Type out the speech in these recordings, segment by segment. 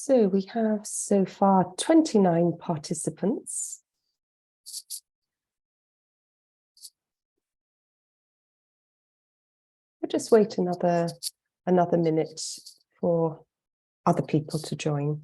So we have so far 29 participants. We'll just wait another minute for other people to join.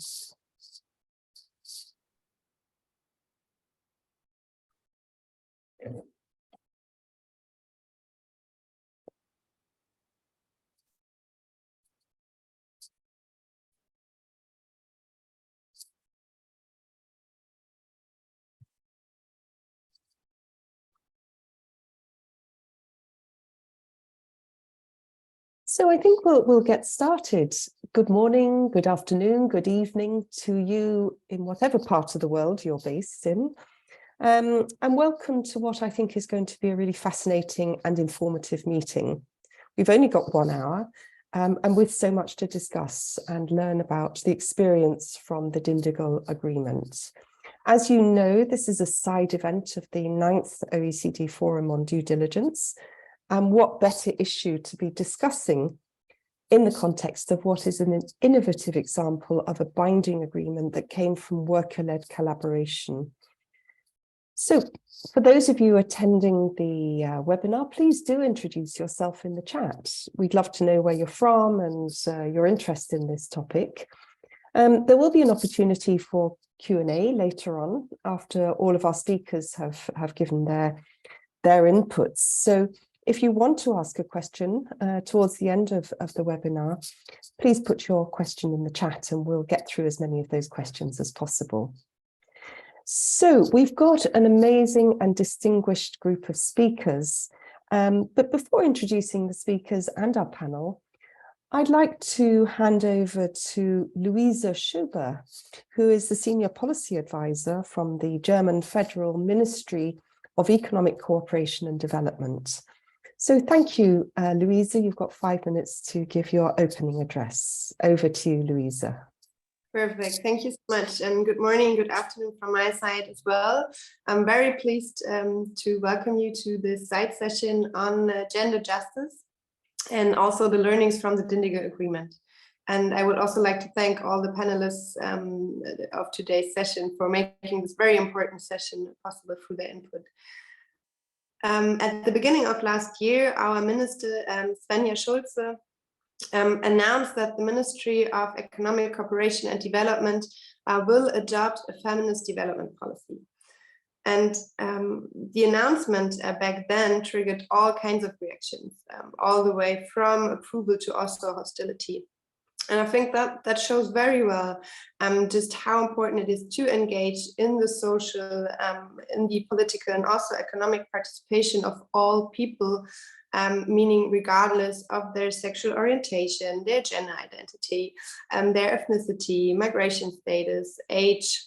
So I think we'll get started. Good morning, good afternoon, good evening to you in whatever part of the world you're based in. And welcome to what I think is going to be a really fascinating and informative meeting. We've only got 1 hour and with so much to discuss and learn about the experience from the Dindigul Agreement. As you know, this is a side event of the 9th OECD Forum on Due Diligence. And what better issue to be discussing in the context of what is an innovative example of a binding agreement that came from worker-led collaboration. So for those of you attending the webinar, please do introduce yourself in the chat. We'd love to know where you're from and your interest in this topic. There will be an opportunity for Q&A later on after all of our speakers have given their inputs. So if you want to ask a question towards the end of the webinar, please put your question in the chat and we'll get through as many of those questions as possible. So we've got an amazing and distinguished group of speakers. But before introducing the speakers and our panel, I'd like to hand over to Luisa Schober, who is the Senior Policy Advisor from the German Federal Ministry of Economic Cooperation and Development. So thank you, Luisa. You've got 5 minutes to give your opening address. Over to you, Luisa. Perfect. Thank you so much. And good morning, good afternoon from my side as well. I'm very pleased to welcome you to this side session on gender justice and also the learnings from the Dindigul Agreement. And I would also like to thank all the panelists of today's session for making this very important session possible through their input. At the beginning of last year, our Minister, Svenja Schulze, announced that the Ministry of Economic Cooperation and Development will adopt a feminist development policy. And the announcement back then triggered all kinds of reactions, all the way from approval to also hostility. And I think that shows very well just how important it is to engage in the social, in the political and also economic participation of all people, meaning regardless of their sexual orientation, their gender identity, their ethnicity, migration status, age,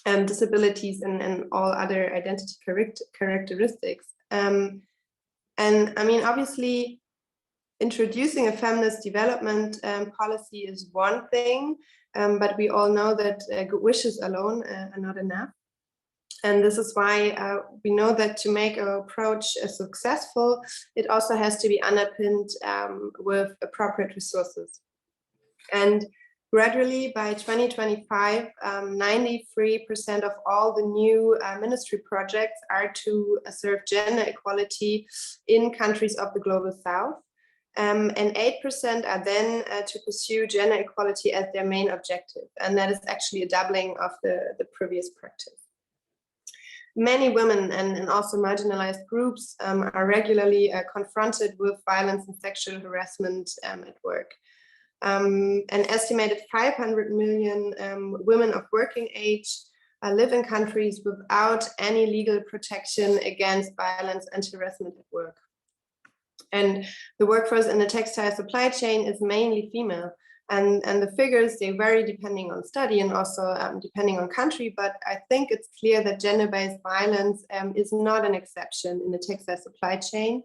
disabilities, and all other identity characteristics. And I mean, obviously, introducing a feminist development policy is one thing, but we all know that good wishes alone are not enough. And this is why we know that to make our approach successful, it also has to be underpinned with appropriate resources. And gradually by 2025, 93% of all the new ministry projects are to serve gender equality in countries of the Global South. And 8% are then to pursue gender equality as their main objective. And that is actually a doubling of the previous practice. Many women and also marginalized groups are regularly confronted with violence and sexual harassment at work. An estimated 500 million women of working age live in countries without any legal protection against violence and harassment at work. And the workforce in the textile supply chain is mainly female. And the figures, they vary depending on study and also depending on country, but I think it's clear that gender-based violence is not an exception in the textile supply chain,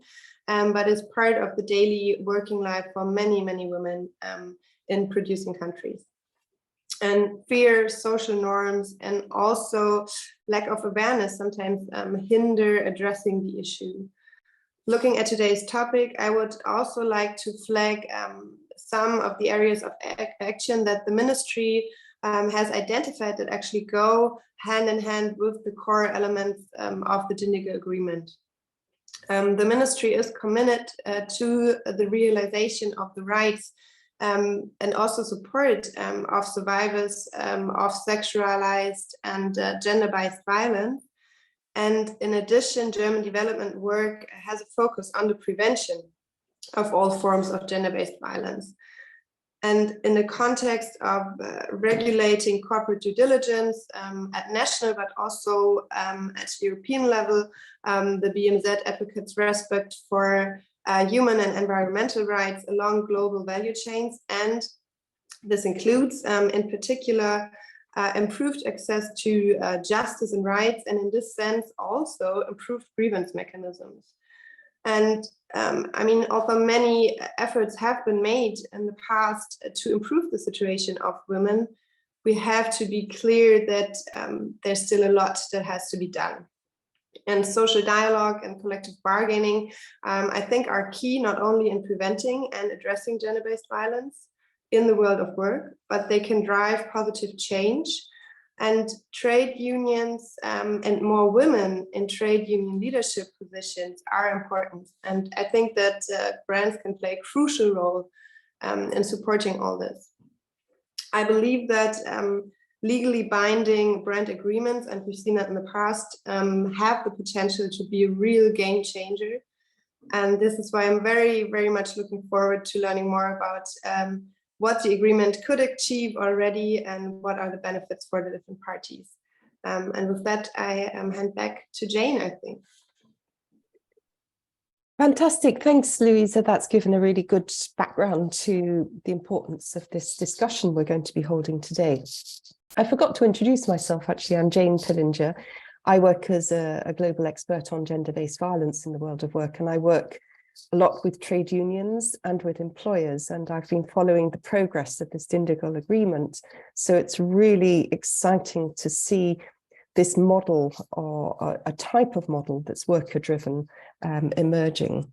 but is part of the daily working life for many, many women in producing countries. And fear, social norms, and also lack of awareness sometimes hinder addressing the issue. Looking at today's topic, I would also like to flag some of the areas of action that the ministry has identified that actually go hand in hand with the core elements of the Dindigul Agreement. The ministry is committed to the realization of the rights and also support of survivors of sexualized and gender-based violence. And in addition, German development work has a focus on the prevention of all forms of gender-based violence. And in the context of regulating corporate due diligence at national, but also at European level, the BMZ advocates respect for human and environmental rights along global value chains. And this includes, in particular, improved access to justice and rights, and in this sense, also improved grievance mechanisms. And I mean, although many efforts have been made in the past to improve the situation of women, we have to be clear that there's still a lot that has to be done. And social dialogue and collective bargaining, I think, are key not only in preventing and addressing gender-based violence in the world of work, but they can drive positive change. And trade unions and more women in trade union leadership positions are important. And I think that brands can play a crucial role in supporting all this. I believe that legally binding brand agreements, and we've seen that in the past, have the potential to be a real game changer. And this is why I'm very, very much looking forward to learning more about what the agreement could achieve already and what are the benefits for the different parties. And with that, I hand back to Jane, I think. Fantastic. Thanks, Louisa. That's given a really good background to the importance of this discussion we're going to be holding today. I forgot to introduce myself, actually. I'm Jane Pillinger. I work as a global expert on gender-based violence in the world of work, and I work a lot with trade unions and with employers, and I've been following the progress of this Dindigul agreement. So it's really exciting to see this model, or a type of model that's worker-driven, emerging.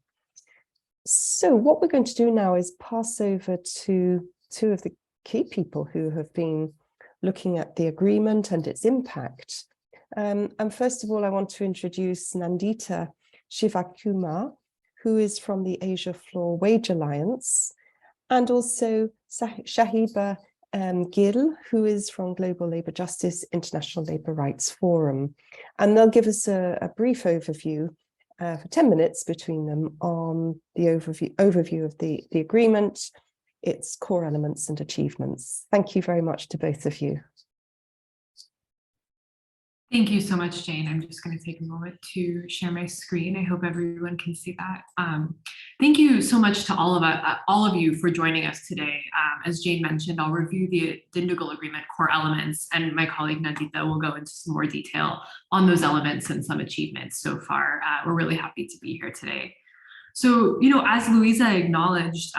So what we're going to do now is pass over to two of the key people who have been looking at the agreement and its impact. And first of all, I want to introduce Nandita Shivakumar, who is from the Asia Floor Wage Alliance, and also Shahiba Gill, who is from Global Labour Justice International Labour Rights Forum. And they'll give us a brief overview for 10 minutes between them on the overview of the agreement, its core elements and achievements. Thank you very much to both of you. Thank you so much, Jane. I'm just going to take a moment to share my screen. I hope everyone can see that. Thank you so much to all of you for joining us today. As Jane mentioned, I'll review the Dindigul Agreement core elements, and my colleague Nandita will go into some more detail on those elements and some achievements so far. We're really happy to be here today. So, as Louisa acknowledged,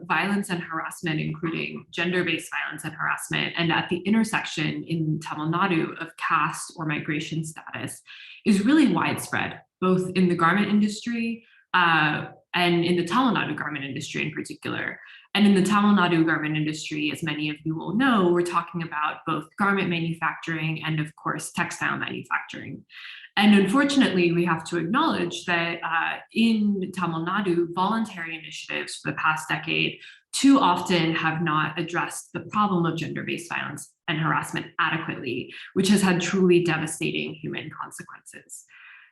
violence and harassment, including gender-based violence and harassment, and at the intersection in Tamil Nadu of caste or migration status, is really widespread, both in the garment industry and in the Tamil Nadu garment industry in particular. And in the Tamil Nadu garment industry, as many of you will know, we're talking about both garment manufacturing and, of course, textile manufacturing. And unfortunately, we have to acknowledge that in Tamil Nadu, voluntary initiatives for the past decade too often have not addressed the problem of gender-based violence and harassment adequately, which has had truly devastating human consequences.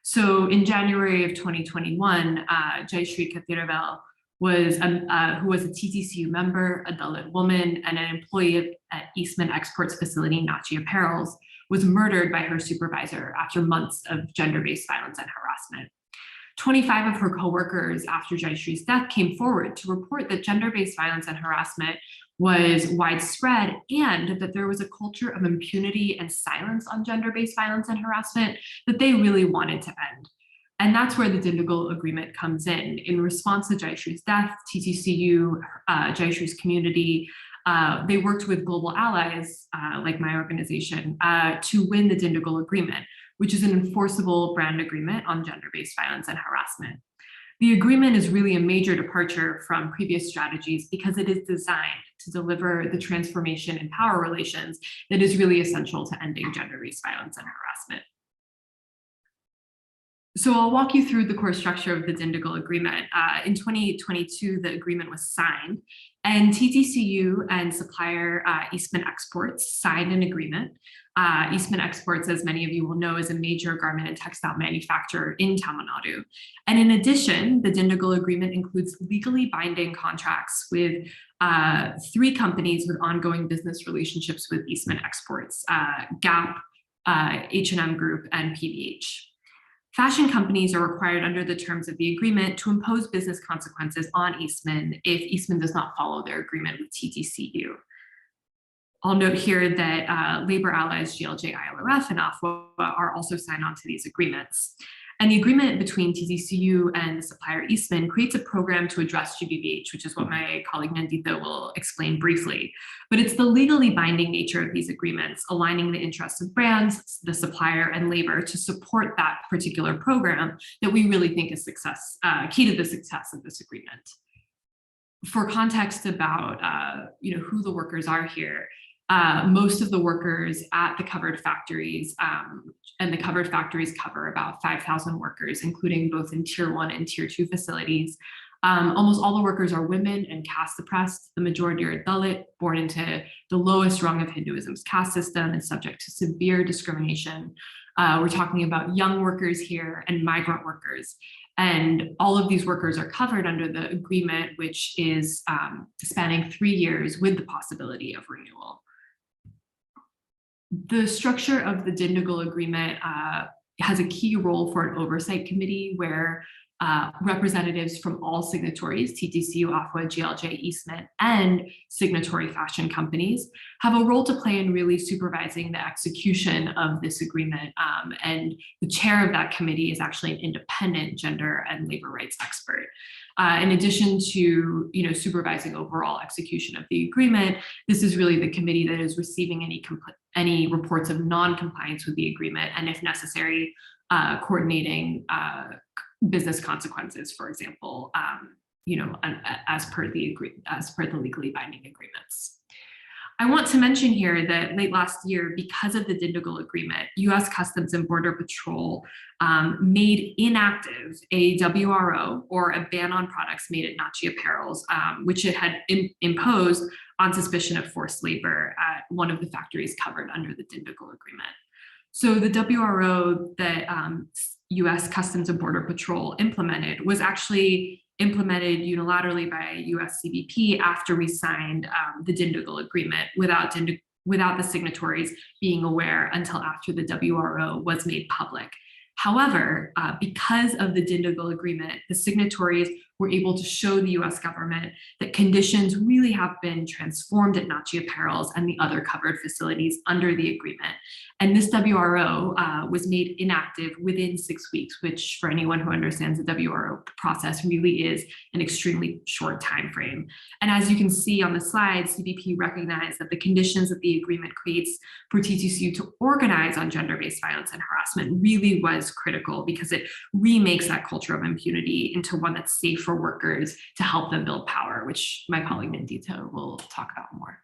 So in January of 2021, Jayashree Kathiravel who was a TTCU member, a Dalit woman, and an employee at Eastman Exports facility, Nachi Apparels, was murdered by her supervisor after months of gender-based violence and harassment. 25 of her coworkers after Jayashree's death came forward to report that gender-based violence and harassment was widespread and that there was a culture of impunity and silence on gender-based violence and harassment that they really wanted to end. And that's where the Dindigul Agreement comes in. In response to Jayashree's death, TTCU, Jayashree's community, they worked with global allies, like my organization, to win the Dindigul Agreement, which is an enforceable brand agreement on gender-based violence and harassment. The agreement is really a major departure from previous strategies because it is designed to deliver the transformation in power relations that is really essential to ending gender-based violence and harassment. So I'll walk you through the core structure of the Dindigul Agreement. In 2022, the agreement was signed, and TTCU and supplier Eastman Exports signed an agreement. Eastman Exports, as many of you will know, is a major garment and textile manufacturer in Tamil Nadu. And in addition, the Dindigul Agreement includes legally binding contracts with 3 companies with ongoing business relationships with Eastman Exports, Gap, H&M Group, and PVH. Fashion companies are required under the terms of the agreement to impose business consequences on Eastman if Eastman does not follow their agreement with TTCU. I'll note here that labor allies GLJ-ILRF and AFWA are also signed on to these agreements. And the agreement between TTCU and the supplier Eastman creates a program to address GBVH, which is what my colleague Nandita will explain briefly. But it's the legally binding nature of these agreements, aligning the interests of brands, the supplier, and labor to support that particular program that we really think is key to the success of this agreement. For context about who the workers are here, most of the workers at the covered factories, and the covered factories cover about 5,000 workers, including both in Tier 1 and Tier 2 facilities. Almost all the workers are women and caste oppressed. The majority are Dalit, born into the lowest rung of Hinduism's caste system and subject to severe discrimination. We're talking about young workers here and migrant workers. And all of these workers are covered under the agreement, which is spanning 3 years with the possibility of renewal. The structure of the Dindigul Agreement has a key role for an oversight committee where representatives from all signatories, TTCU, AFWA, GLJ, Eastman, and signatory fashion companies have a role to play in really supervising the execution of this agreement. And the chair of that committee is actually an independent gender and labor rights expert. In addition to supervising overall execution of the agreement, this is really the committee that is receiving any reports of non-compliance with the agreement, and if necessary, coordinating business consequences, for example, as per the legally binding agreements. I want to mention here that late last year, because of the Dindigul Agreement, U.S. Customs and Border Patrol made inactive a WRO, or a ban on products made at Nachi Apparels, which it had imposed on suspicion of forced labor at one of the factories covered under the Dindigul Agreement. So the WRO that U.S. Customs and Border Patrol implemented was actually implemented unilaterally by US CBP after we signed the Dindigul Agreement without the signatories being aware until after the WRO was made public. However, because of the Dindigul Agreement, the signatories were able to show the US government that conditions really have been transformed at Nachi Apparels and the other covered facilities under the agreement. And this WRO was made inactive within 6 weeks, which for anyone who understands the WRO process really is an extremely short time frame. And as you can see on the slide, CBP recognized that the conditions that the agreement creates for TTCU to organize on gender-based violence and harassment really was critical, because it remakes that culture of impunity into one that's safe for workers to help them build power, which my colleague Nandita will talk about more.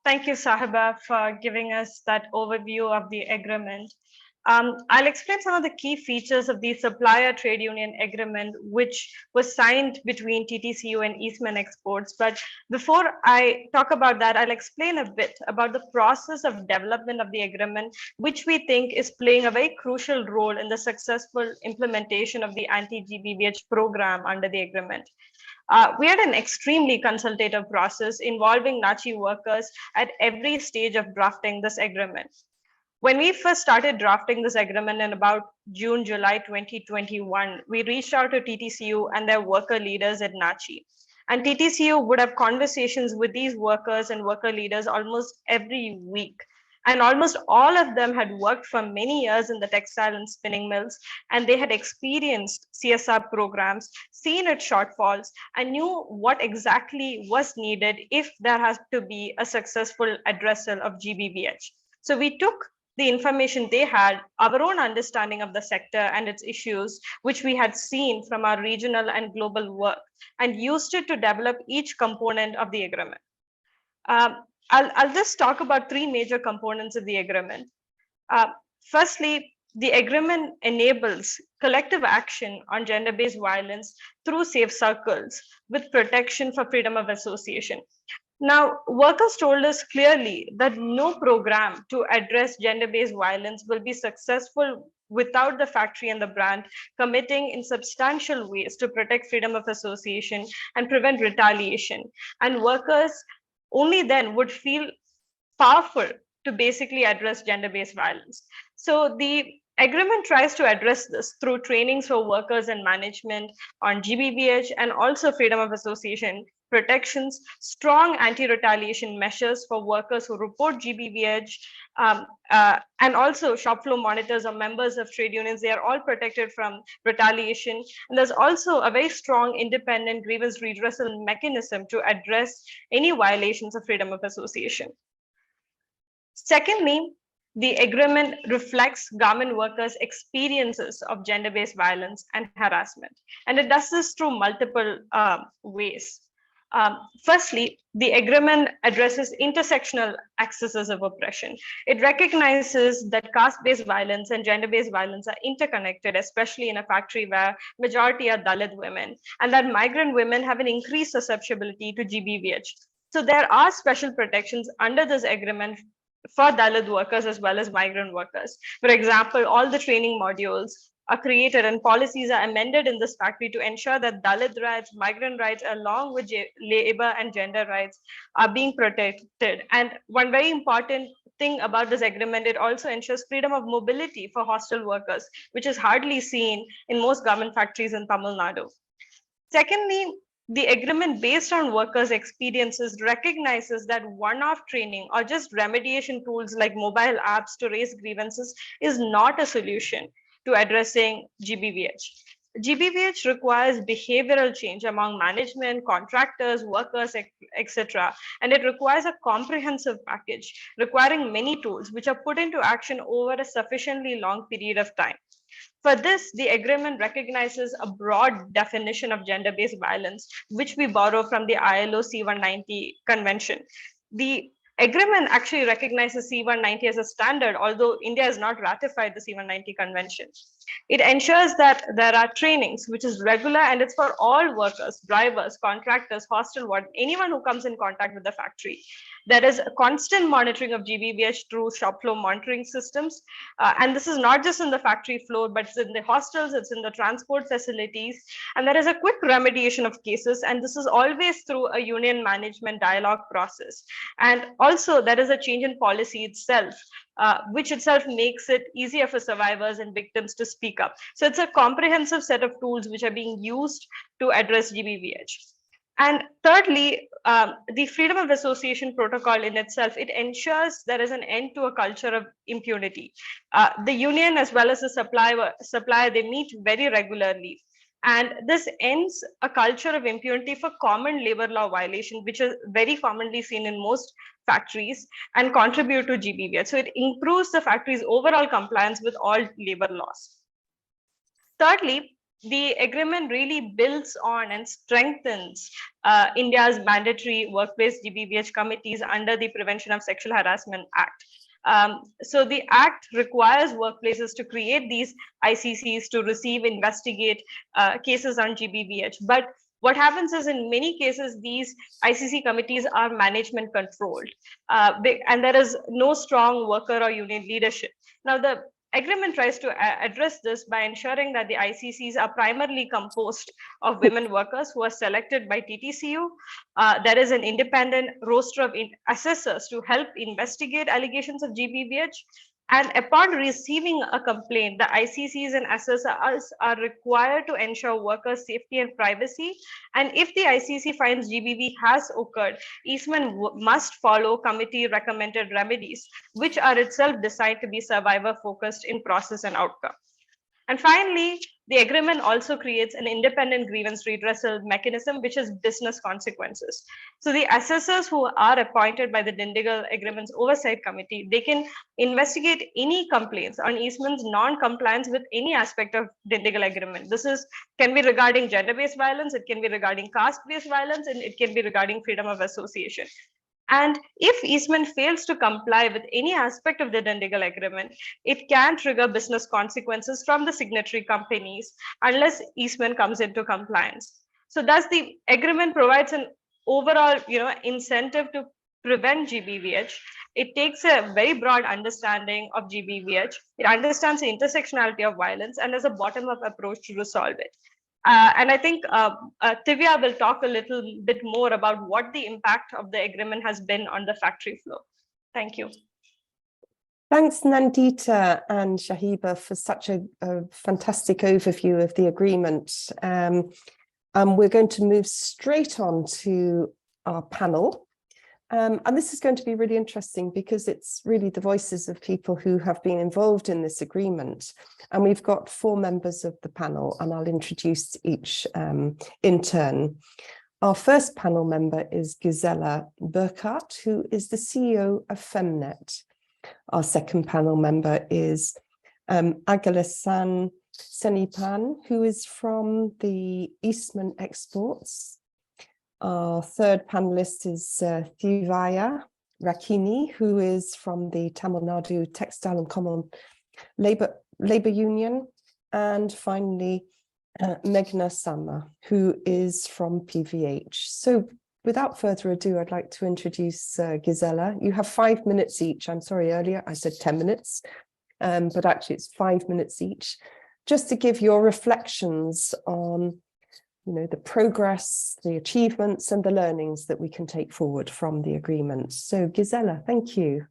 Thank you, Sahiba, for giving us that overview of the agreement. I'll explain some of the key features of the supplier trade union agreement, which was signed between TTCU and Eastman Exports. But before I talk about that, I'll explain a bit about the process of development of the agreement, which we think is playing a very crucial role in the successful implementation of the anti-GBVH program under the agreement. We had an extremely consultative process involving Nachi workers at every stage of drafting this agreement. When we first started drafting this agreement in about June, July 2021, we reached out to TTCU and their worker leaders at Nachi. And TTCU would have conversations with these workers and worker leaders almost every week. And almost all of them had worked for many years in the textile and spinning mills, and they had experienced CSR programs, seen its shortfalls, and knew what exactly was needed if there has to be a successful addressal of GBVH. So we took the information they had, our own understanding of the sector and its issues, which we had seen from our regional and global work, and used it to develop each component of the agreement. I'll just talk about three major components of the agreement. Firstly, the agreement enables collective action on gender-based violence through safe circles with protection for freedom of association. Now, workers told us clearly that no program to address gender-based violence will be successful without the factory and the brand committing in substantial ways to protect freedom of association and prevent retaliation. And workers only then would feel powerful to basically address gender-based violence. So the agreement tries to address this through trainings for workers and management on GBVH and also freedom of association protections, strong anti-retaliation measures for workers who report GBVH, and also shop floor monitors or members of trade unions. They are all protected from retaliation. And there's also a very strong independent grievance redressal mechanism to address any violations of freedom of association. Secondly, the agreement reflects garment workers' experiences of gender-based violence and harassment. And it does this through multiple ways. Firstly, the agreement addresses intersectional accesses of oppression. It recognizes that caste-based violence and gender-based violence are interconnected, especially in a factory where majority are Dalit women, and that migrant women have an increased susceptibility to GBVH. So there are special protections under this agreement for Dalit workers as well as migrant workers. For example, all the training modules are created and policies are amended in this factory to ensure that Dalit rights, migrant rights, along with labor and gender rights are being protected. And one very important thing about this agreement, it also ensures freedom of mobility for hostel workers, which is hardly seen in most garment factories in Tamil Nadu. Secondly, the agreement based on workers' experiences recognizes that one-off training or just remediation tools like mobile apps to raise grievances is not a solution to addressing GBVH. GBVH requires behavioral change among management, contractors, workers, etc. And it requires a comprehensive package requiring many tools which are put into action over a sufficiently long period of time. For this, the agreement recognizes a broad definition of gender-based violence, which we borrow from the ILO C-190 convention. The agreement actually recognizes C-190 as a standard, although India has not ratified the C-190 convention. It ensures that there are trainings, which is regular, and it's for all workers, drivers, contractors, hostel ward, anyone who comes in contact with the factory. There is a constant monitoring of GBVH through shop floor monitoring systems. And this is not just in the factory floor, but it's in the hostels, it's in the transport facilities. And there is a quick remediation of cases. And this is always through a union management dialogue process. And also there is a change in policy itself, which itself makes it easier for survivors and victims to speak up. So it's a comprehensive set of tools which are being used to address GBVH. And thirdly, the freedom of association protocol in itself, it ensures there is an end to a culture of impunity. The union as well as the supplier, they meet very regularly. And this ends a culture of impunity for common labor law violation, which is very commonly seen in most factories and contribute to GBVH. So it improves the factory's overall compliance with all labor laws. Thirdly, the agreement really builds on and strengthens India's mandatory workplace GBVH committees under the Prevention of Sexual Harassment Act. So the act requires workplaces to create these ICCs to receive, investigate cases on GBVH. But what happens is in many cases, these ICC committees are management controlled, and there is no strong worker or union leadership. Now, the agreement tries to address this by ensuring that the ICCs are primarily composed of women workers who are selected by TTCU. There is an independent roster of assessors to help investigate allegations of GBVH. And upon receiving a complaint, the ICCs and assessors are required to ensure workers' safety and privacy. And if the ICC finds GBV has occurred, Eastman must follow committee recommended remedies, which are itself designed to be survivor focused in process and outcome. And finally, the agreement also creates an independent grievance redressal mechanism, which has business consequences. So the assessors who are appointed by the Dindigul Agreements Oversight Committee, they can investigate any complaints on Eastman's non-compliance with any aspect of Dindigul Agreement. This can be regarding gender-based violence, it can be regarding caste-based violence, and it can be regarding freedom of association. And if Eastman fails to comply with any aspect of the Dindigul Agreement, it can trigger business consequences from the signatory companies unless Eastman comes into compliance. So thus the agreement provides an overall incentive to prevent GBVH. It takes a very broad understanding of GBVH. It understands the intersectionality of violence and has a bottom-up approach to resolve it. And I think Tivia will talk a little bit more about what the impact of the agreement has been on the factory floor. Thank you. Thanks, Nandita and Shahiba, for such a fantastic overview of the agreement. And we're going to move straight on to our panel. And this is going to be really interesting because it's really the voices of people who have been involved in this agreement. And we've got 4 members of the panel, and I'll introduce each in turn. Our first panel member is Gisela Burkhardt, who is the CEO of FEMNET. Our second panel member is Agalasan Senipan, who is from the Eastman Exports. Our third panelist is Thivaya Rakini, who is from the Tamil Nadu Textile and Common Labour Union. And finally, Meghna Sama, who is from PVH. So without further ado, I'd like to introduce Gisela. You have 5 minutes each. I'm sorry, earlier I said 10 minutes, but actually it's 5 minutes each, just to give your reflections on the progress, the achievements and the learnings that we can take forward from the agreement. So Gisela, thank you.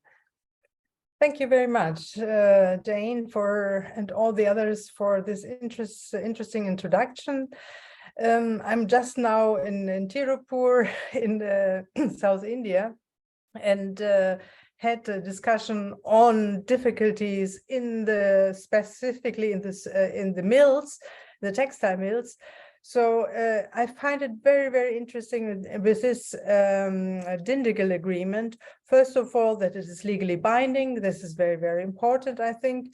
Thank you very much, Jane, and all the others for this interesting introduction. I'm just now in Tirupur in South India, and had a discussion on difficulties specifically in the mills, the textile mills. So I find it very, very interesting with this Dindigul agreement. First of all, that it is legally binding. This is very, very important, I think.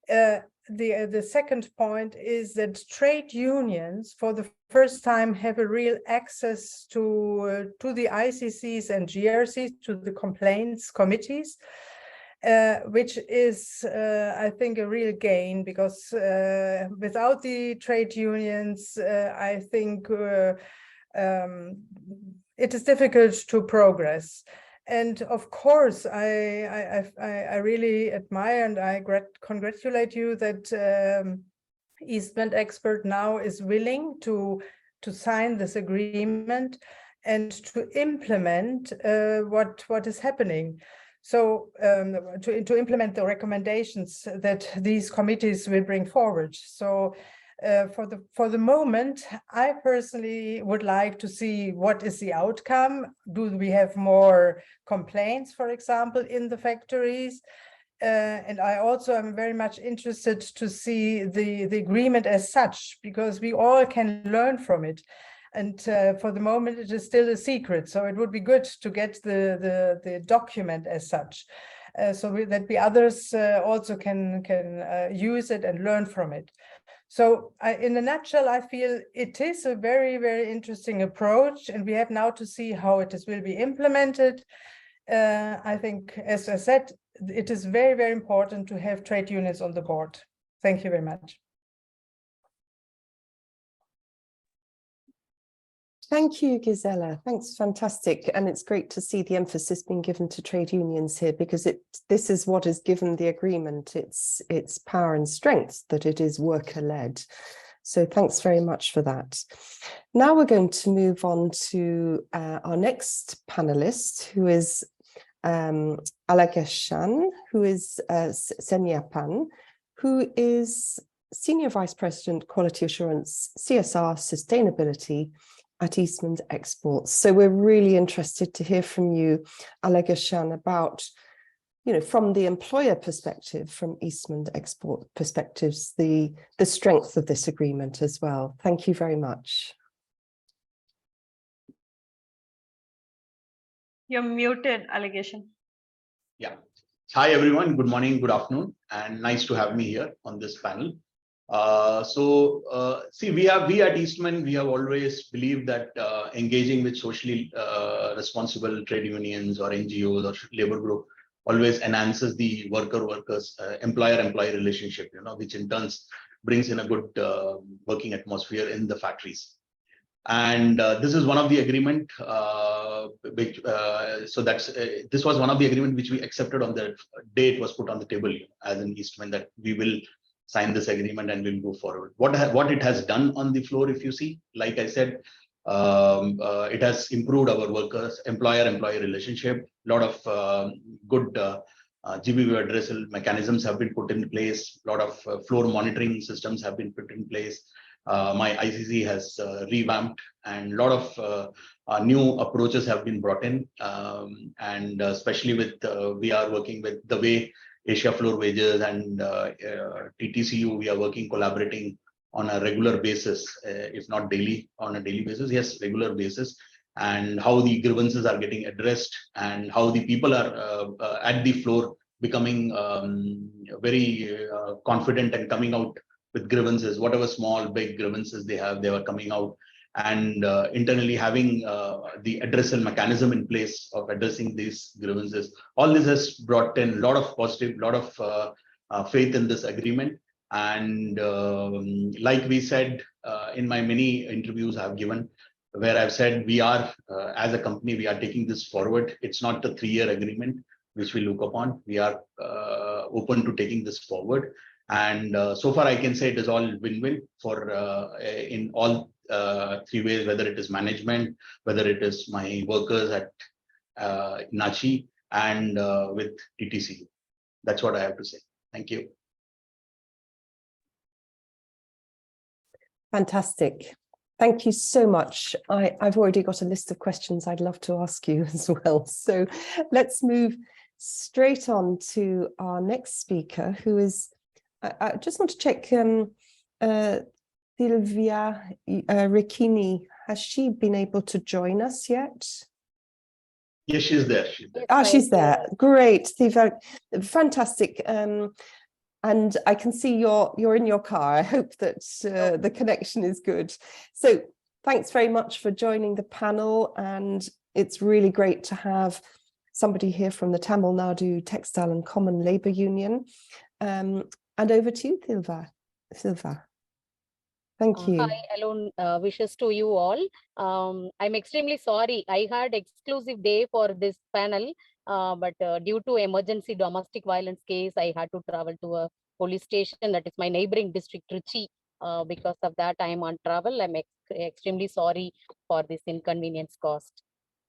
The second point is that trade unions, for the first time, have a real access to the ICCs and GRCs, to the complaints committees. Which is, I think, a real gain, because without the trade unions, I think it is difficult to progress. And of course, I really admire and I congratulate you that Eastman Expert now is willing to sign this agreement and to implement what is happening. So to implement the recommendations that these committees will bring forward. So for the moment, I personally would like to see what is the outcome. Do we have more complaints, for example, in the factories? And I also am very much interested to see the agreement as such, because we all can learn from it. And for the moment, it is still a secret. So it would be good to get the document as such, so that the others also can use it and learn from it. So in a nutshell, I feel it is a very, very interesting approach, and we have now to see how it will be implemented. I think, as I said, it is very, very important to have trade unions on the board. Thank you very much. Thank you, Gisela. Thanks, fantastic. And it's great to see the emphasis being given to trade unions here, because this is what has given the agreement its power and strength, that it is worker-led. So thanks very much for that. Now we're going to move on to our next panelist, who is Alageshan, who is Senyapan, who is Senior Vice President, Quality Assurance, CSR, Sustainability at Eastman Exports. So we're really interested to hear from you, Alageshan, about from the employer perspective, from Eastman Export perspectives, the strength of this agreement as well. Thank you very much. You're muted, Allegation. Yeah. Hi, everyone. Good morning, good afternoon, and nice to have me here on this panel. See, we at Eastman, we have always believed that engaging with socially responsible trade unions or NGOs or labor group always enhances the worker-workers, employer-employee relationship, which in turn brings in a good working atmosphere in the factories. And this is one of the agreement this was one of the agreement which we accepted on the day it was put on the table as an Eastman, that we will sign this agreement and we'll move forward. What it has done on the floor, if you see, like I said, it has improved our workers, employer-employee relationship. A lot of good GBV addressal mechanisms have been put in place. A lot of floor monitoring systems have been put in place. My ICC has revamped, and a lot of new approaches have been brought in, and especially with we are working with the way Asia Floor Wages and TTCU, we are working, collaborating on a regular basis, if not daily, on a daily basis, yes, regular basis, and how the grievances are getting addressed and how the people are at the floor becoming very confident and coming out with grievances, whatever small, big grievances they were coming out, and internally having the addressal mechanism in place of addressing these grievances. All this has brought in a lot of positive, lot of faith in this agreement. And like we said in my many interviews I've given, where I've said we are, as a company, we are taking this forward. It's not a 3-year agreement which we look upon. We are open to taking this forward. And so far, I can say it is all win-win for in all 3 ways, whether it is management, whether it is my workers at Nachi, and with TTCU. That's what I have to say. Thank you. Fantastic. Thank you so much. I've already got a list of questions I'd love to ask you as well. So let's move straight on to our next speaker, who is, I just want to check, Sylvia Ricchini, has she been able to join us yet? Yes, she's there. She's there. Ah, she's there. Great, Sylvia, fantastic. And I can see you're in your car. I hope that the connection is good. So thanks very much for joining the panel. And it's really great to have somebody here from the Tamil Nadu Textile and Common Labour Union. And over to you, Sylvia. Thank you. Hi, hello, wishes to you all. I'm extremely sorry. I had exclusive day for this panel, but due to emergency domestic violence case, I had to travel to a police station that is my neighboring district, Trichy. Because of that, I'm on travel. I'm extremely sorry for this inconvenience caused.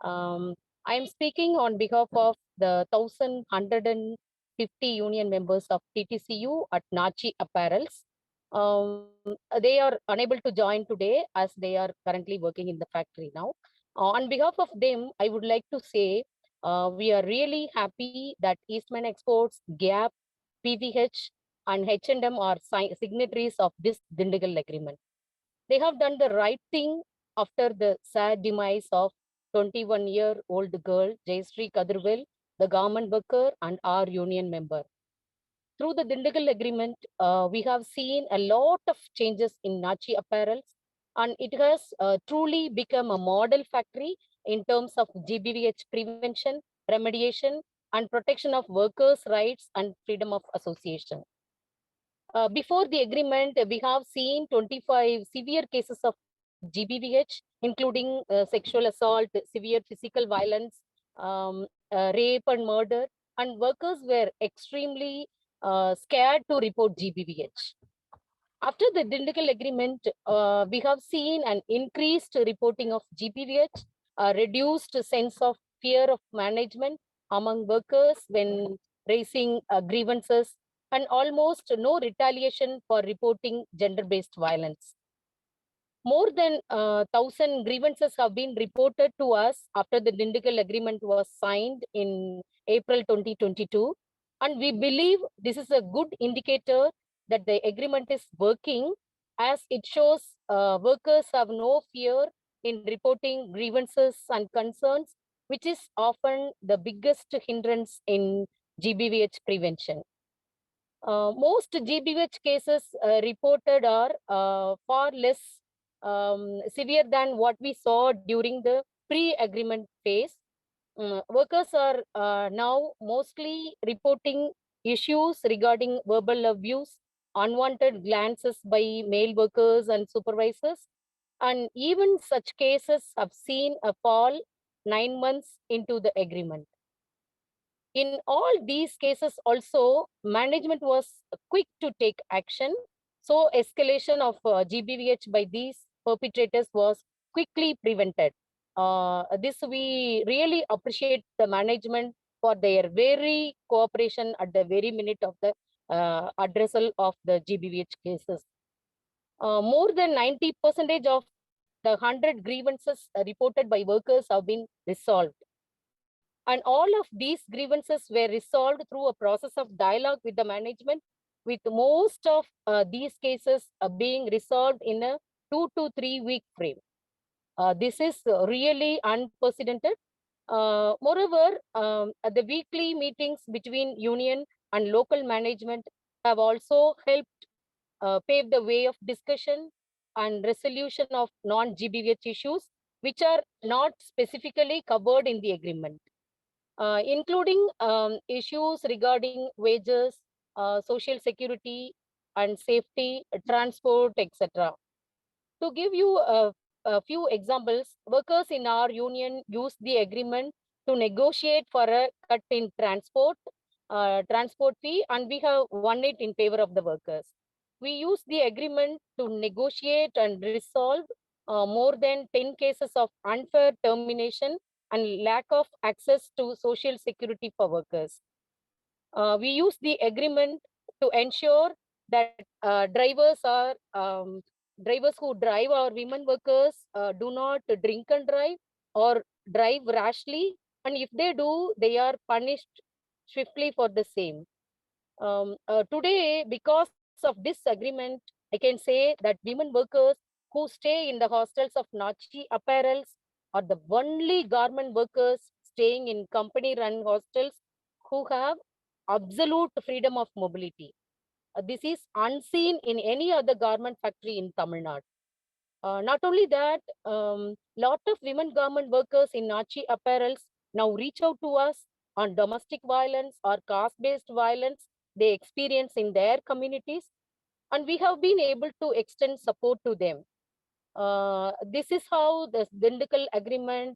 I'm speaking on behalf of the 1,150 union members of TTCU at Nachi Apparels. They are unable to join today as they are currently working in the factory now. On behalf of them, I would like to say we are really happy that Eastman Exports, GAP, PVH, and H&M are signatories of this Dindigul agreement. They have done the right thing after the sad demise of 21-year-old girl, Jayashree Kadurvel, the garment worker and our union member. Through the Dindigul agreement, we have seen a lot of changes in Nachi Apparels, and it has truly become a model factory in terms of GBVH prevention, remediation, and protection of workers' rights and freedom of association. Before the agreement, we have seen 25 severe cases of GBVH, including sexual assault, severe physical violence, rape and murder, and workers were extremely scared to report GBVH. After the Dindigul agreement, we have seen an increased reporting of GBVH, a reduced sense of fear of management among workers when raising grievances, and almost no retaliation for reporting gender-based violence. More than 1,000 grievances have been reported to us after the Dindigul agreement was signed in April 2022. And we believe this is a good indicator that the agreement is working, as it shows workers have no fear in reporting grievances and concerns, which is often the biggest hindrance in GBVH prevention. Most GBVH cases reported are far less severe than what we saw during the pre-agreement phase. Workers are now mostly reporting issues regarding verbal abuse, unwanted glances by male workers and supervisors, and even such cases have seen a fall 9 months into the agreement. In all these cases also, management was quick to take action. So escalation of GBVH by these perpetrators was quickly prevented. This we really appreciate the management for their very cooperation at the very minute of the addressal of the GBVH cases. More than 90% of the 100 grievances reported by workers have been resolved. And all of these grievances were resolved through a process of dialogue with the management, with most of these cases being resolved in a 2 to 3 week frame. This is really unprecedented. Moreover, the weekly meetings between union and local management have also helped pave the way of discussion and resolution of non-GBVH issues, which are not specifically covered in the agreement. Including issues regarding wages, social security and safety, transport, etc. To give you a few examples, workers in our union used the agreement to negotiate for a cut in transport fee, and we have won it in favor of the workers. We used the agreement to negotiate and resolve more than 10 cases of unfair termination and lack of access to social security for workers. We use the agreement to ensure that drivers who drive our women workers do not drink and drive or drive rashly, and if they do, they are punished swiftly for the same. Today, because of this agreement, I can say that women workers who stay in the hostels of Nachi apparels are the only garment workers staying in company-run hostels who have absolute freedom of mobility. This is unseen in any other garment factory in Tamil Nadu. Not only that, lot of women garment workers in Nachi apparels now reach out to us on domestic violence or caste-based violence they experience in their communities, and we have been able to extend support to them. This is how the Dindigul agreement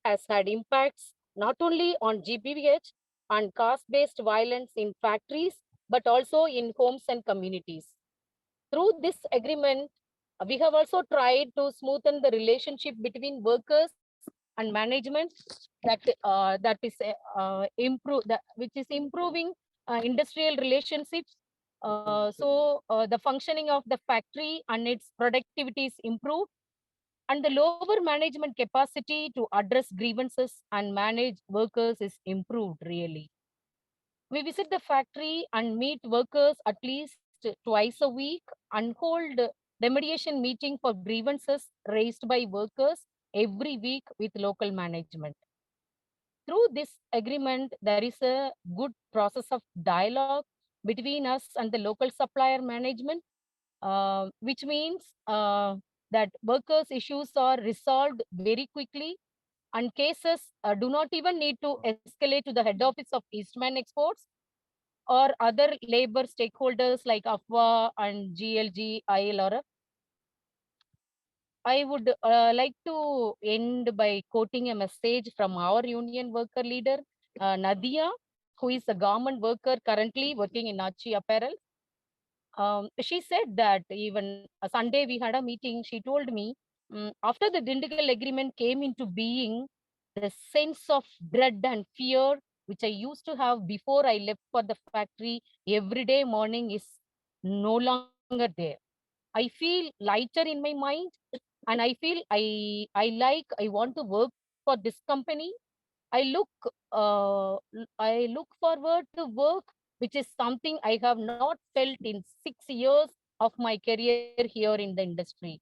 has had impacts not only on GBVH and caste-based violence in factories, but also in homes and communities. Through this agreement, we have also tried to smoothen the relationship between workers and management which is improving industrial relationships. The functioning of the factory and its productivity is improved, and the lower management capacity to address grievances and manage workers is improved really. We visit the factory and meet workers at least twice a week and hold remediation meeting for grievances raised by workers every week with local management. Through this agreement, there is a good process of dialogue between us and the local supplier management, which means that workers' issues are resolved very quickly, and cases do not even need to escalate to the head office of Eastman Exports or other labor stakeholders like AFWA and GLJ-ILRF. I would like to end by quoting a message from our union worker leader, Nadia, who is a garment worker currently working in Nachi Apparel. She said that even a Sunday we had a meeting, she told me, after the Dindigul agreement came into being, the sense of dread and fear which I used to have before I left for the factory every day morning is no longer there. I feel lighter in my mind, and I feel I want to work for this company. I look forward to work which is something I have not felt in 6 years of my career here in the industry.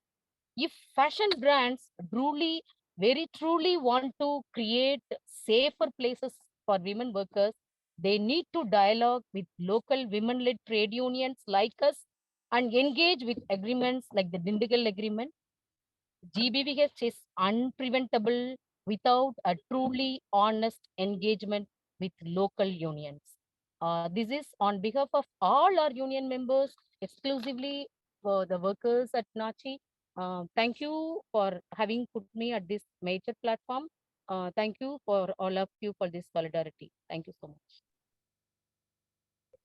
If fashion brands very truly want to create safer places for women workers, they need to dialogue with local women-led trade unions like us and engage with agreements like the Dindigul agreement. GBVH is unpreventable without a truly honest engagement with local unions. This is on behalf of all our union members, exclusively for the workers at NACHI. Thank you for having put me at this major platform. Thank you for all of you for this solidarity. Thank you so much.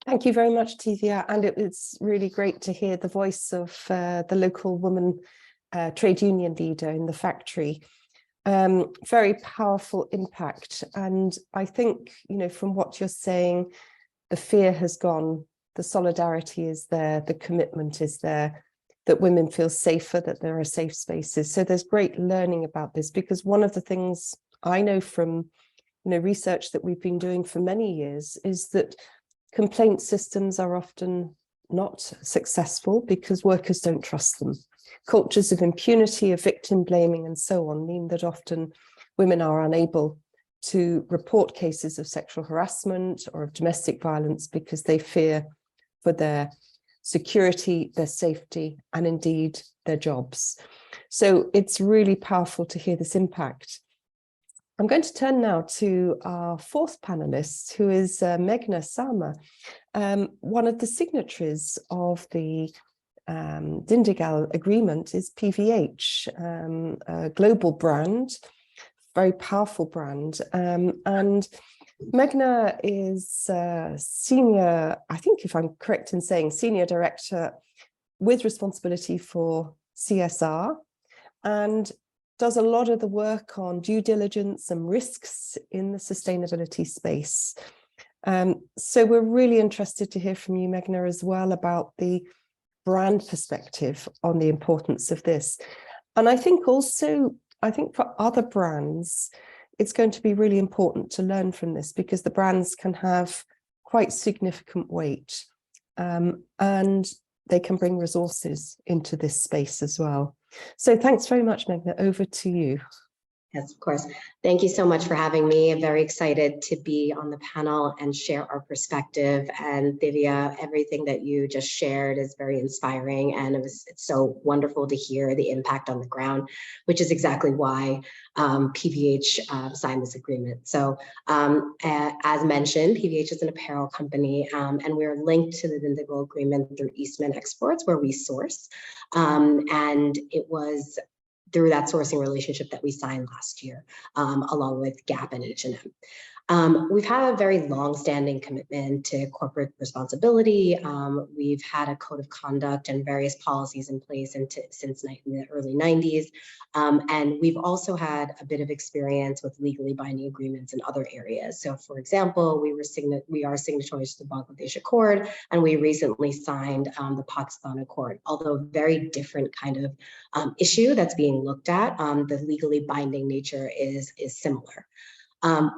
Thank you very much, Tivia. And it's really great to hear the voice of the local woman trade union leader in the factory. Very powerful impact. And I think, from what you're saying, the fear has gone, the solidarity is there, the commitment is there, that women feel safer, that there are safe spaces. So there's great learning about this, because one of the things I know from research that we've been doing for many years is that complaint systems are often not successful because workers don't trust them. Cultures of impunity, of victim blaming, and so on mean that often women are unable to report cases of sexual harassment or of domestic violence because they fear for their security, their safety, and indeed their jobs. So it's really powerful to hear this impact. I'm going to turn now to our fourth panelist, who is Meghna Sama, one of the signatories of the Dindigul agreement is PVH, a global brand, very powerful brand. And Meghna is senior, I think if I'm correct in saying, senior director with responsibility for CSR, and does a lot of the work on due diligence and risks in the sustainability space. So we're really interested to hear from you, Meghna, as well about the brand perspective on the importance of this. And I think for other brands, it's going to be really important to learn from this, because the brands can have quite significant weight, and they can bring resources into this space as well. So thanks very much, Meghna. Over to you. Yes, of course. Thank you so much for having me. I'm very excited to be on the panel and share our perspective. And Divya, everything that you just shared is very inspiring, and it's so wonderful to hear the impact on the ground, which is exactly why PVH signed this agreement. So as mentioned, PVH is an apparel company, and we're linked to the Dindigul agreement through Eastman exports, where we source. And it was through that sourcing relationship that we signed last year, along with Gap and H&M. We've had a very long-standing commitment to corporate responsibility. We've had a code of conduct and various policies in place since the early 90s. And we've also had a bit of experience with legally binding agreements in other areas. So for example, we are signatories to the Bangladesh Accord, and we recently signed the Pakistan Accord, although very different kind of issue that's being looked at. The legally binding nature is similar.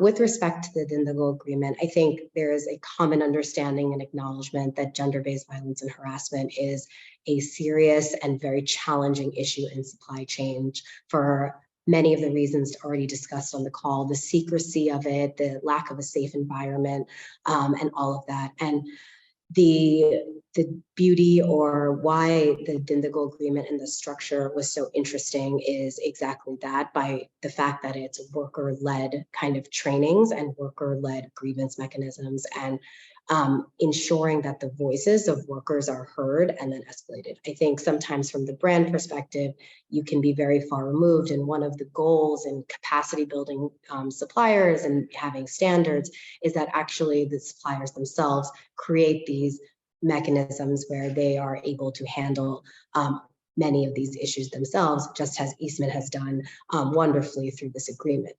With respect to the Dindigul agreement, I think there is a common understanding and acknowledgement that gender-based violence and harassment is a serious and very challenging issue in supply chain for many of the reasons already discussed on the call, the secrecy of it, the lack of a safe environment, and all of that. And the beauty, or why the Dindigul agreement and the structure was so interesting, is exactly that, by the fact that it's worker-led kind of trainings and worker-led grievance mechanisms, and ensuring that the voices of workers are heard and then escalated. I think sometimes from the brand perspective, you can be very far removed, and one of the goals in capacity building suppliers and having standards is that actually the suppliers themselves create these mechanisms where they are able to handle many of these issues themselves, just as Eastman has done wonderfully through this agreement.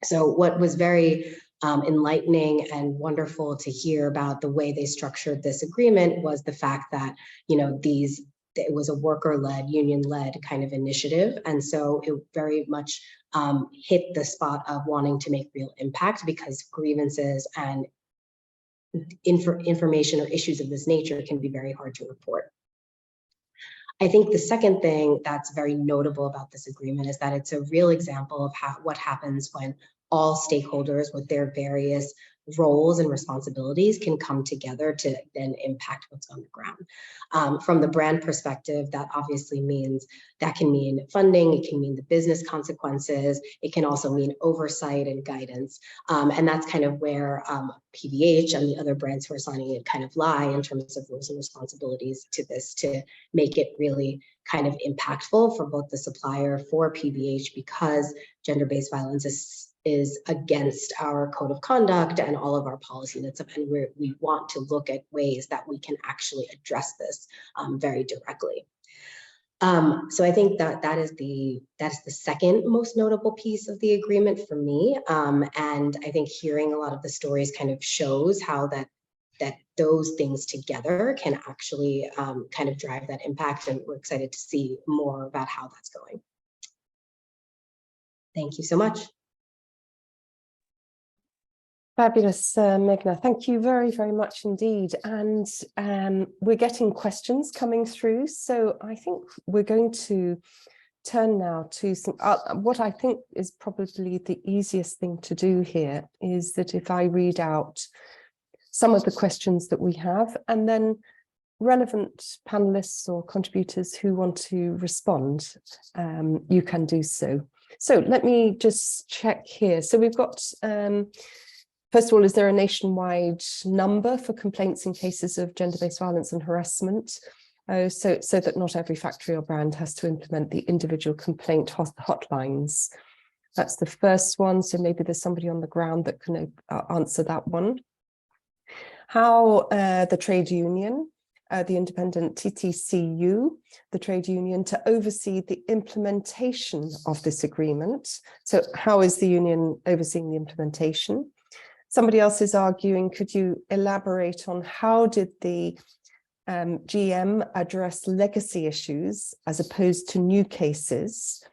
So what was very enlightening and wonderful to hear about the way they structured this agreement was the fact that, it was a worker-led, union-led kind of initiative. And so it very much hit the spot of wanting to make real impact, because grievances and information or issues of this nature can be very hard to report. I think the second thing that's very notable about this agreement is that it's a real example of what happens when all stakeholders with their various roles and responsibilities can come together to then impact what's on the ground. From the brand perspective, that obviously means that can mean funding, it can mean the business consequences, it can also mean oversight and guidance. And that's kind of where PVH and the other brands who are signing it kind of lie in terms of roles and responsibilities to this, to make it really kind of impactful for both the supplier, for PVH, because gender-based violence is against our code of conduct and all of our policy. And we want to look at ways that we can actually address this very directly. So I think that is the second most notable piece of the agreement for me. And I think hearing a lot of the stories kind of shows how that those things together can actually kind of drive that impact. And we're excited to see more about how that's going. Thank you so much. Fabulous, Meghna. Thank you very, very much indeed. And we're getting questions coming through. So I think we're going to turn now to some, what I think is probably the easiest thing to do here is that if I read out some of the questions that we have, and then relevant panelists or contributors who want to respond, you can do so. So let me just check here. So we've got, first of all, is there a nationwide number for complaints in cases of gender-based violence and harassment? So that not every factory or brand has to implement the individual complaint hotlines. That's the first one. So maybe there's somebody on the ground that can answer that one. How the trade union, the independent TTCU, the trade union, to oversee the implementation of this agreement. So how is the union overseeing the implementation? Somebody else is arguing, could you elaborate on how did the GM address legacy issues as opposed to new cases?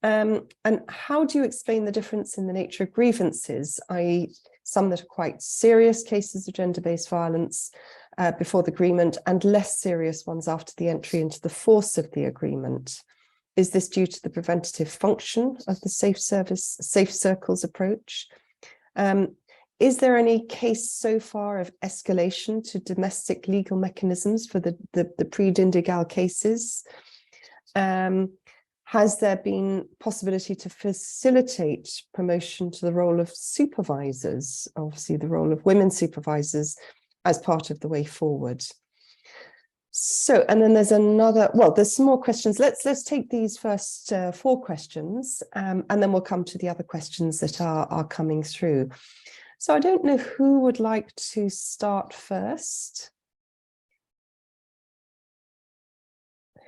And how do you explain the difference in the nature of grievances, i.e. some that are quite serious cases of gender-based violence before the agreement and less serious ones after the entry into the force of the agreement? Is this due to the preventative function of the safe circles approach? Is there any case so far of escalation to domestic legal mechanisms for the pre-Dindigul cases? Has there been possibility to facilitate promotion to the role of supervisors, obviously the role of women supervisors, as part of the way forward? So, and then there's another, well, there's some more questions. Let's take these first 4 questions, and then we'll come to the other questions that are coming through. So I don't know who would like to start first.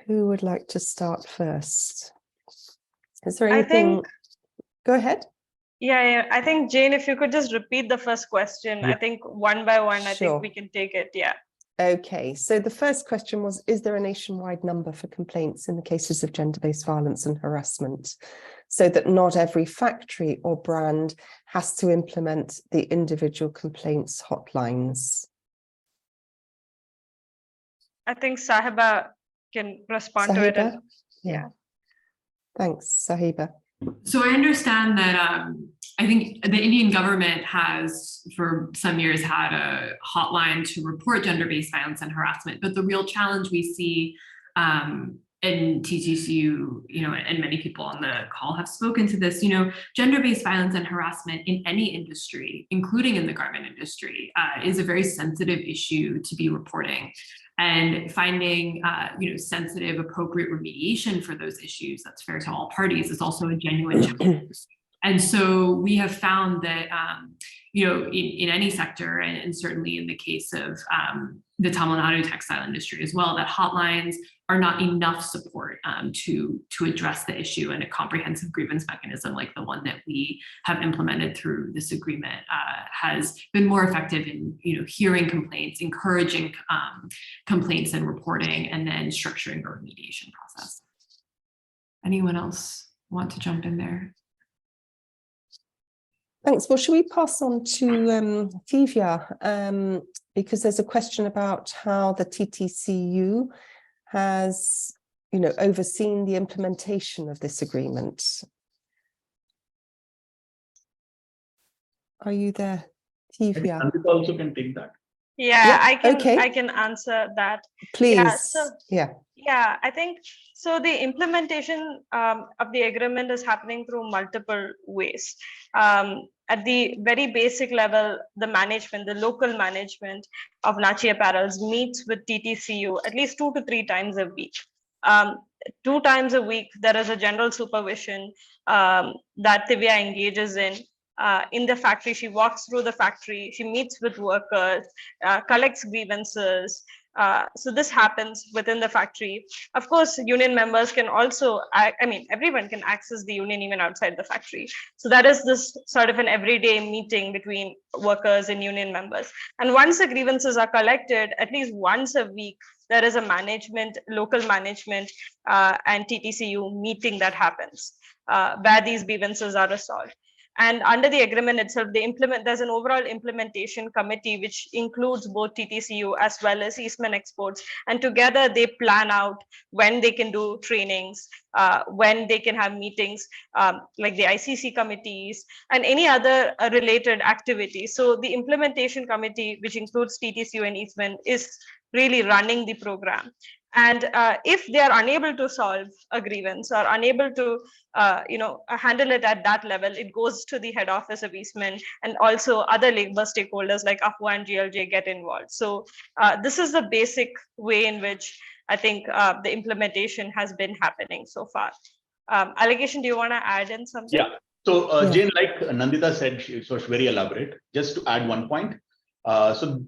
Who would like to start first? Is there anything? Go ahead. Yeah, I think, Jane, if you could just repeat the first question, I think one by one, I think we can take it. Yeah. Okay, so the first question was, is there a nationwide number for complaints in the cases of gender-based violence and harassment, so that not every factory or brand has to implement the individual complaints hotlines? I think Sahiba can respond to it. Yeah. Thanks, Sahiba. So I understand that I think the Indian government has for some years had a hotline to report gender-based violence and harassment, but the real challenge we see in TTCU, and many people on the call have spoken to this, gender-based violence and harassment in any industry, including in the garment industry, is a very sensitive issue to be reporting. And finding, sensitive, appropriate remediation for those issues that's fair to all parties is also a genuine challenge. And so we have found that, in any sector, and certainly in the case of the Tamil Nadu textile industry as well, that hotlines are not enough support to address the issue, and a comprehensive grievance mechanism like the one that we have implemented through this agreement has been more effective in hearing complaints, encouraging complaints and reporting, and then structuring a remediation process. Anyone else want to jump in there? Thanks. Well, should we pass on to Divya, because there's a question about how the TTCU has, overseen the implementation of this agreement. Are you there, Divya? Nandita also can take that. Yeah, okay. I can answer that. Please. Yeah, I think so. The implementation of the agreement is happening through multiple ways. At the very basic level, the local management of Nachi Apparels meets with TTCU at least 2 to 3 times a week. 2 times a week, there is a general supervision that Divya engages in the factory. She walks through the factory, she meets with workers, collects grievances. So this happens within the factory. Of course, union members can also, everyone can access the union even outside the factory. So that is this sort of an everyday meeting between workers and union members. And once the grievances are collected, at least once a week, there is a local management and TTCU meeting that happens where these grievances are resolved. And under the agreement itself, there's an overall implementation committee, which includes both TTCU as well as Eastman Exports. And together they plan out when they can do trainings, when they can have meetings, like the ICC committees and any other related activities. So the implementation committee, which includes TTCU and Eastman, is really running the program. And if they are unable to solve a grievance or unable to handle it at that level, it goes to the head office of Eastman, and also other labor stakeholders like AFWA and GLJ get involved. So this is the basic way in which I think the implementation has been happening so far. Allegation, do you want to add in something? Yeah. So Jane, like Nandita said, it was very elaborate. Just to add one point. So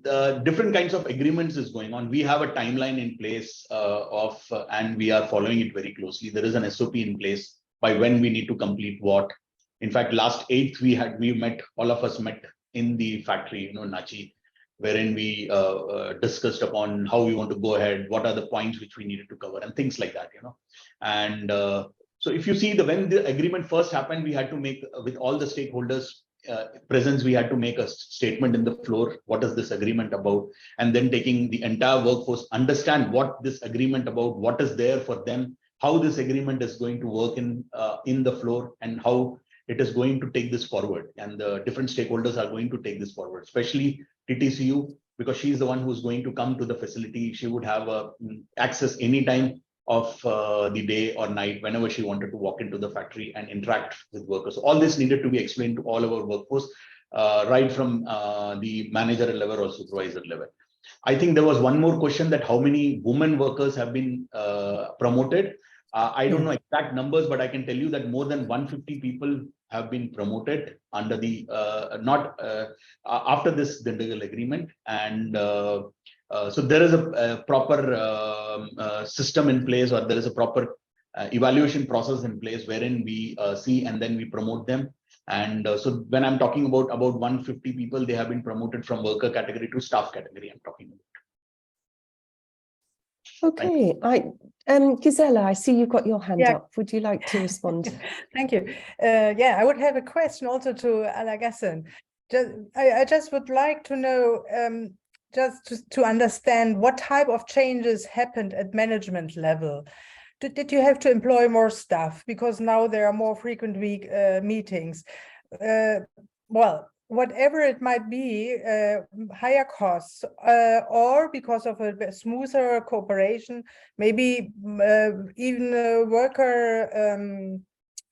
different kinds of agreements is going on. We have a timeline in place and we are following it very closely. There is an SOP in place by when we need to complete what. In fact, last 8th, all of us met in the factory, Nachi, wherein we discussed upon how we want to go ahead, what are the points which we needed to cover and things like that, And so if you see when the agreement first happened, we had to make with all the stakeholders presence, we had to make a statement in the floor. What is this agreement about? And then taking the entire workforce, understand what this agreement about, what is there for them, how this agreement is going to work in the floor, and how it is going to take this forward. And the different stakeholders are going to take this forward, especially TTCU, because she is the one who's going to come to the facility. She would have access anytime of the day or night, whenever she wanted to walk into the factory and interact with workers. So all this needed to be explained to all our workforce, right from the manager level or supervisor level. I think there was one more question, that how many women workers have been promoted. I don't know exact numbers, but I can tell you that more than 150 people have been promoted under the after this Dindigul agreement. And so there is a proper system in place, or there is a proper evaluation process in place wherein we see and then we promote them. And so when I'm talking about 150 people, they have been promoted from worker category to staff category. I'm talking about. Okay, Gisela, I see you've got your hand up. Would you like to respond? Thank you. Yeah, I would have a question also to Alagasan. I just would like to know, just to understand what type of changes happened at management level. Did you have to employ more staff because now there are more frequent meetings? Well, whatever it might be, higher costs, or because of a smoother cooperation, maybe even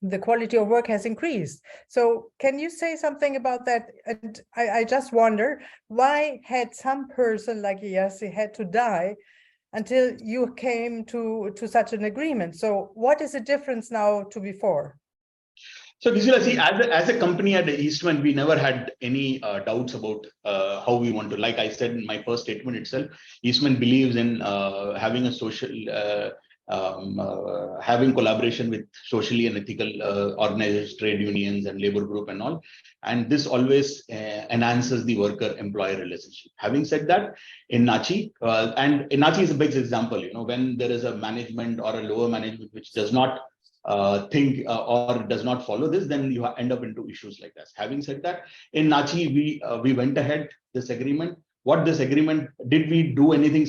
the quality of work has increased. So can you say something about that? And I just wonder, why had some person like Yassi had to die until you came to such an agreement? So what is the difference now to before? So Gisela, see, as a company at Eastman, we never had any doubts about how we want to. Like I said in my first statement itself, Eastman believes in having a social, having collaboration with socially and ethical organizations, trade unions and labor group and all. And this always enhances the worker-employer relationship. Having said that, in Nachi, and Nachi is a big example, when there is a management or a lower management which does not think or does not follow this, then you end up into issues like this. Having said that, in Nachi, we went ahead this agreement. What this agreement, did we do anything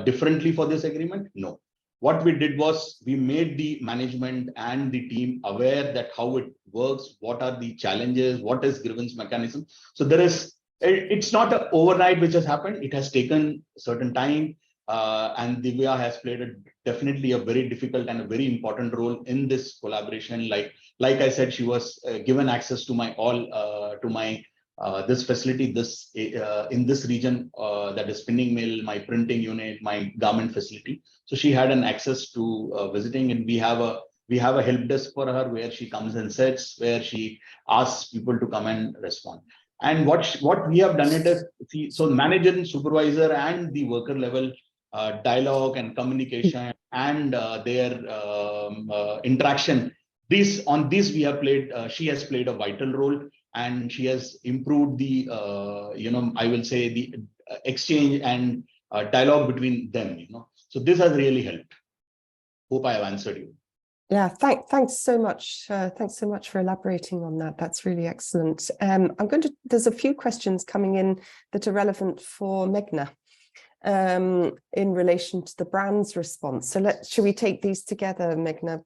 differently for this agreement? No. What we did was we made the management and the team aware that how it works, what are the challenges, what is grievance mechanism. So it's not an overnight which has happened. It has taken a certain time, and Divya has played definitely a very difficult and a very important role in this collaboration. Like I said, she was given access to my this facility, in this region, that is spinning mill, my printing unit, my garment facility. So she had an access to visiting, and we have a help desk for her where she comes and sits, where she asks people to come and respond. And what we have done it is, so manager and supervisor and the worker level dialogue and communication and their interaction. On this we have played. She has played a vital role, and she has improved the I will say the exchange and dialogue between them. So this has really helped. Hope I have answered you. Yeah, thanks so much. Thanks so much for elaborating on that. That's really excellent. There's a few questions coming in that are relevant for Meghna in relation to the brand's response. So should we take these together, Meghna?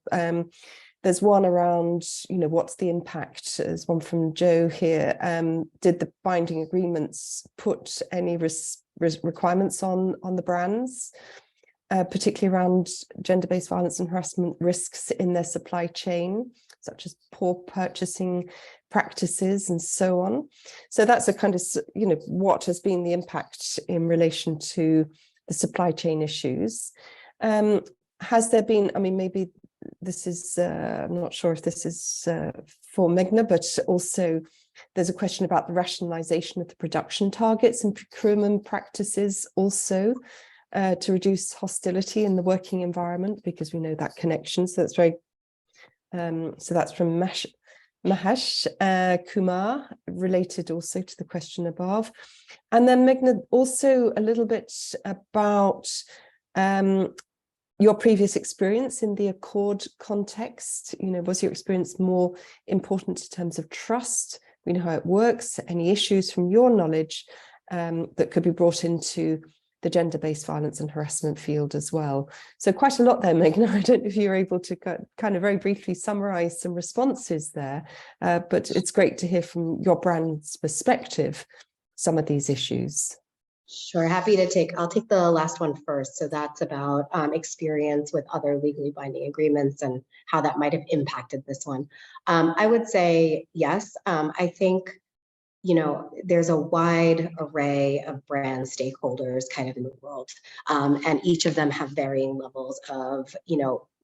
There's one around, what's the impact? There's one from Joe here. Did the binding agreements put any requirements on the brands, particularly around gender-based violence and harassment risks in their supply chain, such as poor purchasing practices and so on? So that's a kind of, what has been the impact in relation to the supply chain issues? Has there been, maybe this is, I'm not sure if this is for Meghna, but also there's a question about the rationalization of the production targets and procurement practices also to reduce hostility in the working environment, because we know that connection. So that's very, so that's from Mahesh Kumar, related also to the question above. And then Meghna, also a little bit about your previous experience in the Accord context. Was your experience more important in terms of trust? We know how it works. Any issues from your knowledge that could be brought into the gender-based violence and harassment field as well? So quite a lot there, Meghna. I don't know if you're able to kind of very briefly summarize some responses there, but it's great to hear from your brand's perspective some of these issues. Sure, happy to I'll take the last one first. So that's about experience with other legally binding agreements and how that might have impacted this one. I would say yes. I think, there's a wide array of brand stakeholders kind of in the world, and each of them have varying levels of,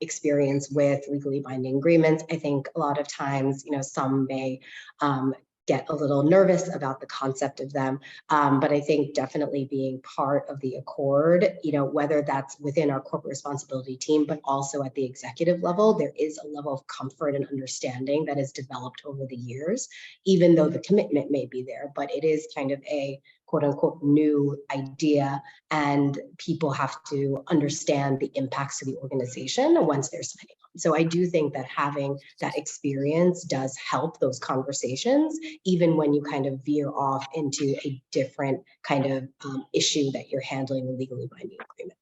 experience with legally binding agreements. I think a lot of times, some may get a little nervous about the concept of them. But I think definitely being part of the Accord, whether that's within our corporate responsibility team, but also at the executive level, there is a level of comfort and understanding that is developed over the years, even though the commitment may be there, but it is kind of a quote unquote new idea, and people have to understand the impacts to the organization once they're signing on. So I do think that having that experience does help those conversations, even when you kind of veer off into a different kind of issue that you're handling a legally binding agreement.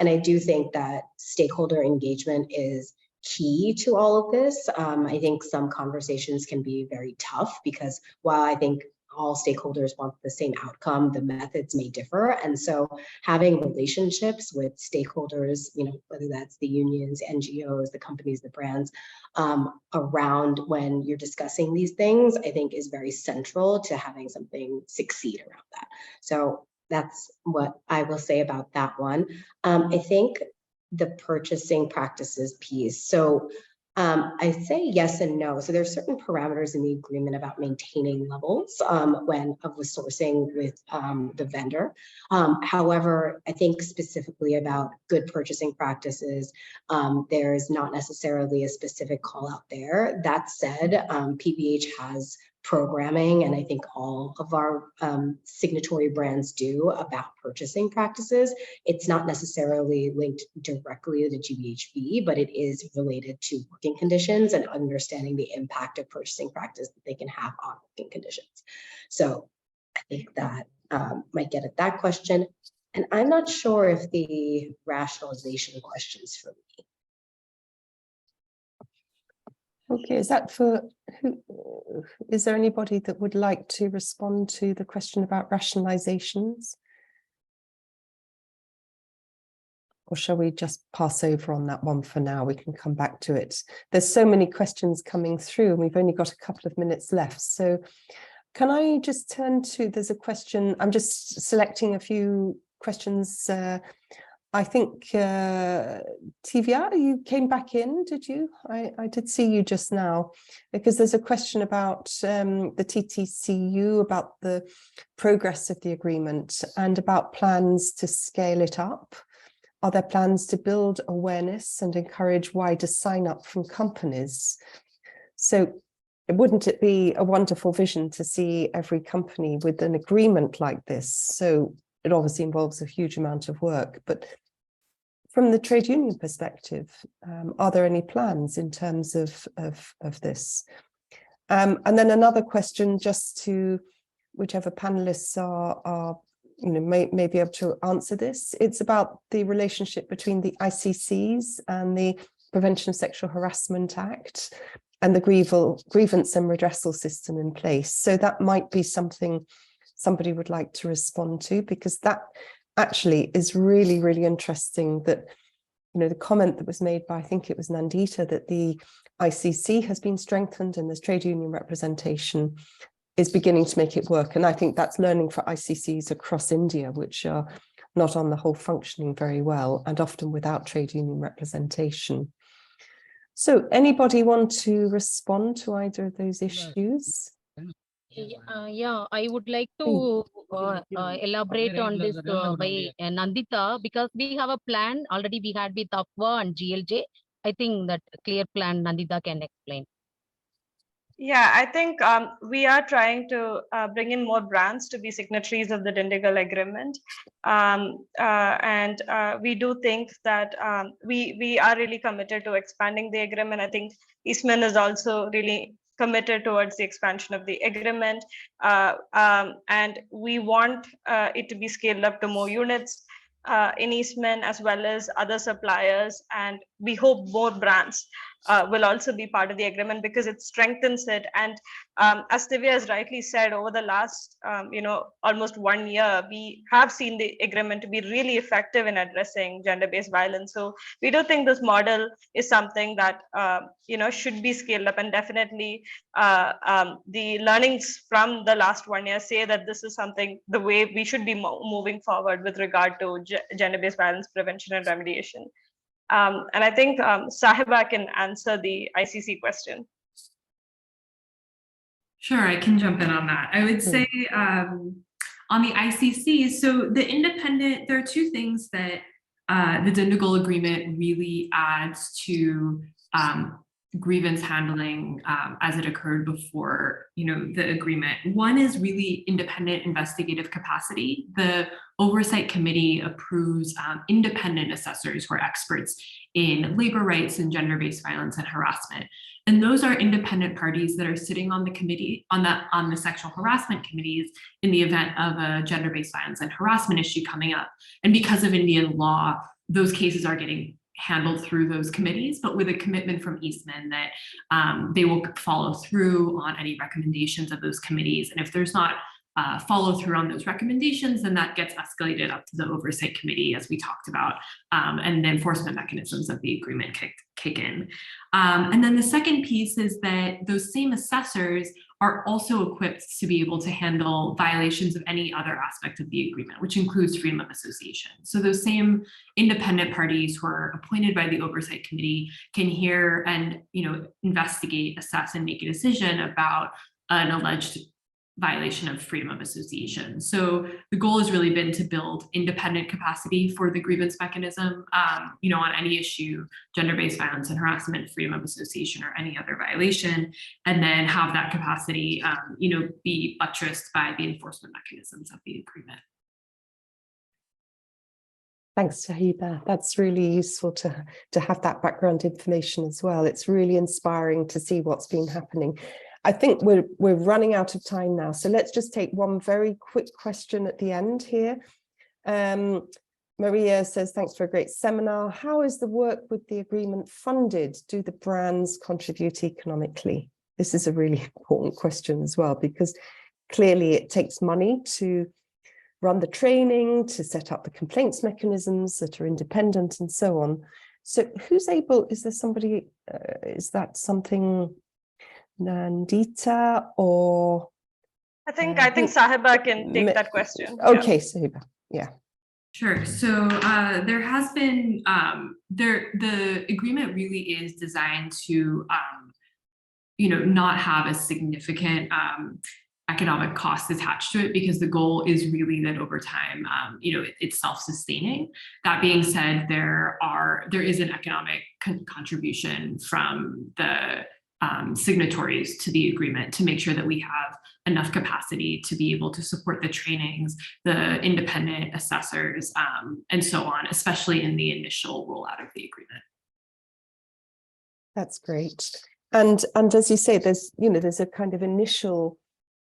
And I do think that stakeholder engagement is key to all of this. I think some conversations can be very tough because while I think all stakeholders want the same outcome, the methods may differ. And so having relationships with stakeholders, whether that's the unions, NGOs, the companies, the brands, around when you're discussing these things, I think is very central to having something succeed around that. So that's what I will say about that one. I think the purchasing practices piece. So I say yes and no. So there's certain parameters in the agreement about maintaining levels when of the sourcing with the vendor. However, I think specifically about good purchasing practices, there's not necessarily a specific call out there. That said, PBH has programming, and I think all of our signatory brands do, about purchasing practices. It's not necessarily linked directly to GBHB, but it is related to working conditions and understanding the impact of purchasing practice that they can have on working conditions. So I think that might get at that question. And I'm not sure if the rationalization question's for me. Okay, is that for who? Is there anybody that would like to respond to the question about rationalizations? Or shall we just pass over on that one for now? We can come back to it. There's so many questions coming through and we've only got a couple of minutes left. So can I just turn to, there's a question, I'm just selecting a few questions. I think TVA, you came back in, did you? I did see you just now, because there's a question about the TTCU, about the progress of the agreement and about plans to scale it up. Are there plans to build awareness and encourage wider sign up from companies? So wouldn't it be a wonderful vision to see every company with an agreement like this? So it obviously involves a huge amount of work, but from the trade union perspective, are there any plans in terms of this? And then another question, just to whichever panelists are may be able to answer this. It's about the relationship between the ICCs and the Prevention of Sexual Harassment Act and the grievance and redressal system in place. So that might be something somebody would like to respond to, because that actually is really, really interesting, that, the comment that was made by, I think it was Nandita, that the ICC has been strengthened and there's trade union representation is beginning to make it work. And I think that's learning for ICCs across India, which are not on the whole functioning very well and often without trade union representation. So anybody want to respond to either of those issues? Yeah, I would like to elaborate on this by Nandita, because we have a plan already we had with AFWA and GLJ. I think that clear plan Nandita can explain. Yeah, I think we are trying to bring in more brands to be signatories of the Dindigul agreement. And we do think that we are really committed to expanding the agreement. I think Eastman is also really committed towards the expansion of the agreement. And we want it to be scaled up to more units in Eastman as well as other suppliers. And we hope more brands will also be part of the agreement, because it strengthens it. And as Divya has rightly said, over the last almost 1 year, we have seen the agreement to be really effective in addressing gender-based violence. So we do think this model is something that should be scaled up, and definitely the learnings from the last 1 year say that this is something, the way we should be moving forward with regard to gender-based violence prevention and remediation. And I think Sahiba can answer the ICC question. Sure, I can jump in on that. I would say on the ICC, so there are two things that the Dindigul agreement really adds to grievance handling as it occurred before the agreement. One is really independent investigative capacity. The Oversight Committee approves independent assessors who are experts in labor rights and gender-based violence and harassment. And those are independent parties that are sitting on the committee, on the sexual harassment committees in the event of a gender-based violence and harassment issue coming up. And because of Indian law, those cases are getting handled through those committees, but with a commitment from Eastman that they will follow through on any recommendations of those committees. And if there's not follow through on those recommendations, then that gets escalated up to the Oversight Committee, as we talked about, and the enforcement mechanisms of the agreement kick in. And then the second piece is that those same assessors are also equipped to be able to handle violations of any other aspect of the agreement, which includes freedom of association. So those same independent parties who are appointed by the Oversight Committee can hear and investigate, assess, and make a decision about an alleged violation of freedom of association. So the goal has really been to build independent capacity for the grievance mechanism, on any issue, gender-based violence and harassment, freedom of association, or any other violation, and then have that capacity, be buttressed by the enforcement mechanisms of the agreement. Thanks, Sahiba. That's really useful to have that background information as well. It's really inspiring to see what's been happening. I think we're running out of time now, so let's just take one very quick question at the end here. Maria says, thanks for a great seminar. How is the work with the agreement funded? Do the brands contribute economically? This is a really important question as well, because clearly it takes money to run the training, to set up the complaints mechanisms that are independent and so on. So who's able, is there somebody, is that something, Nandita, or? I think Sahiba can take that question. Okay, Sahiba, yeah. Sure. So there has been, the agreement really is designed to, not have a significant economic cost attached to it, because the goal is really that over time, it's self-sustaining. That being said, there is an economic contribution from the signatories to the agreement to make sure that we have enough capacity to be able to support the trainings, the independent assessors, and so on, especially in the initial rollout of the agreement. That's great. And as you say, there's a kind of initial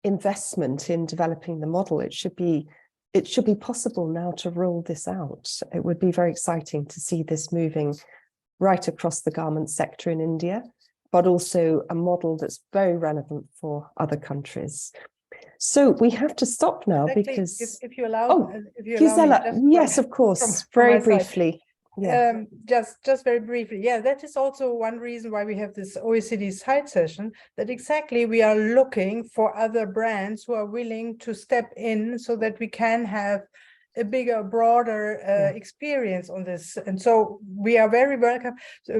investment in developing the model. It should be possible now to roll this out. It would be very exciting to see this moving right across the garment sector in India, but also a model that's very relevant for other countries. So we have to stop now, exactly, because if you allow, Gisela, yes, of course, very briefly. Yeah. Just very briefly. Yeah, that is also one reason why we have this OECD side session, that exactly we are looking for other brands who are willing to step in so that we can have a bigger, broader experience on this. And so we are very welcome. So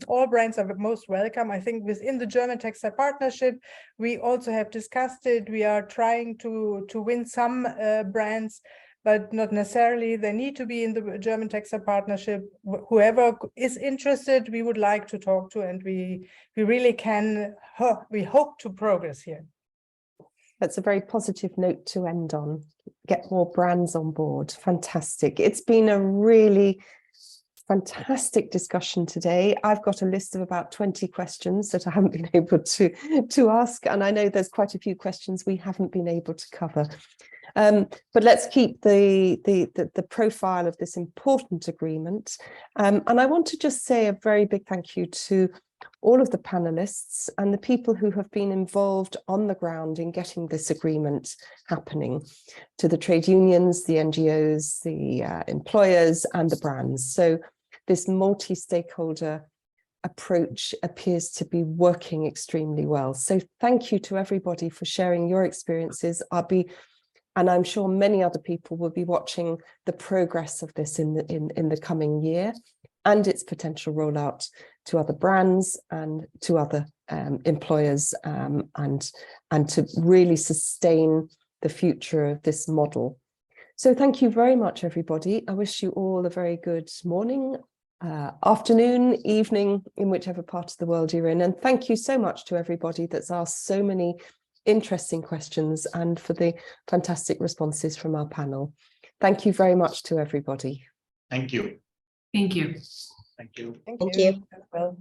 all brands are most welcome. I think within the German Textile Partnership, we also have discussed it. We are trying to win some brands, but not necessarily they need to be in the German Textile Partnership. Whoever is interested, we would like to talk to, and we really can, we hope to progress here. That's a very positive note to end on. Get more brands on board. Fantastic. It's been a really fantastic discussion today. I've got a list of about 20 questions that I haven't been able to ask, and I know there's quite a few questions we haven't been able to cover. But let's keep the profile of this important agreement. And I want to just say a very big thank you to all of the panelists and the people who have been involved on the ground in getting this agreement happening, to the trade unions, the NGOs, the employers, and the brands. So this multi-stakeholder approach appears to be working extremely well. So thank you to everybody for sharing your experiences. And I'm sure many other people will be watching the progress of this in the coming year and its potential rollout to other brands and to other employers, and to really sustain the future of this model. So thank you very much, everybody. I wish you all a very good morning, afternoon, evening, in whichever part of the world you're in. And thank you so much to everybody that's asked so many interesting questions and for the fantastic responses from our panel. Thank you very much to everybody. Thank you. Thank you. Thank you. Thank you. Well.